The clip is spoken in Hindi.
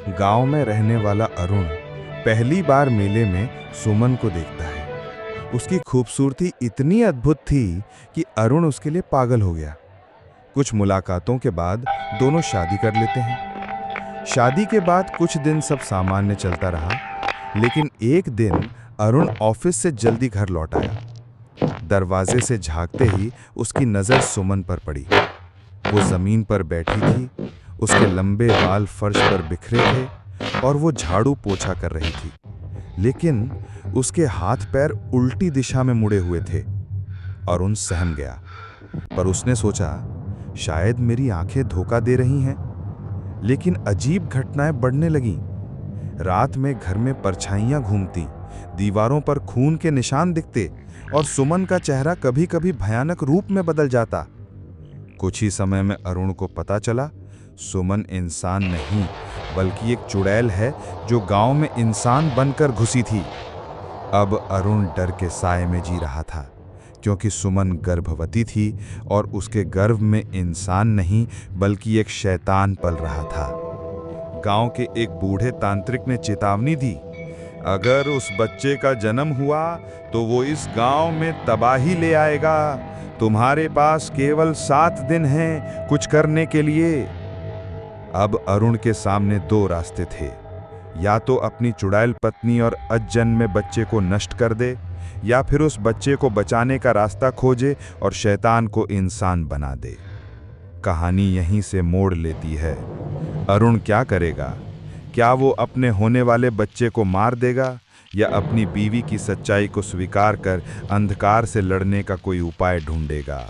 गांव में रहने वाला अरुण पहली बार मेले में सुमन को देखता है। उसकी खूबसूरती इतनी अद्भुत थी कि अरुण उसके लिए पागल हो गया। कुछ मुलाकातों के बाद दोनों शादी कर लेते हैं। शादी के बाद कुछ दिन सब सामान्य चलता रहा, लेकिन एक दिन अरुण ऑफिस से जल्दी घर लौट आया। दरवाजे से झांकते ही उसकी नज़र सुमन पर पड़ी। वो जमीन पर बैठी थी, उसके लंबे बाल फर्श पर बिखरे थे और वो झाड़ू पोछा कर रही थी, लेकिन उसके हाथ पैर उल्टी दिशा में मुड़े हुए थे। अरुण सहम गया, पर उसने सोचा शायद मेरी आंखें धोखा दे रही हैं। लेकिन अजीब घटनाएं बढ़ने लगीं। रात में घर में परछाइयां घूमती, दीवारों पर खून के निशान दिखते और सुमन का चेहरा कभी-कभी भयानक रूप में बदल जाता। कुछ ही समय में अरुण को पता चला सुमन इंसान नहीं बल्कि एक चुड़ैल है जो गांव में इंसान बनकर घुसी थी। अब अरुण डर के साए में जी रहा था, क्योंकि सुमन गर्भवती थी और उसके गर्भ में इंसान नहीं बल्कि एक शैतान पल रहा था। गांव के एक बूढ़े तांत्रिक ने चेतावनी दी, अगर उस बच्चे का जन्म हुआ तो वो इस गांव में तबाही ले आएगा। तुम्हारे पास केवल 7 दिन हैं कुछ करने के लिए। अब अरुण के सामने 2 रास्ते थे, या तो अपनी चुड़ैल पत्नी और अजन्मे बच्चे को नष्ट कर दे, या फिर उस बच्चे को बचाने का रास्ता खोजे और शैतान को इंसान बना दे। कहानी यहीं से मोड़ लेती है। अरुण क्या करेगा? क्या वो अपने होने वाले बच्चे को मार देगा या अपनी बीवी की सच्चाई को स्वीकार कर अंधकार से लड़ने का कोई उपाय ढूंढेगा?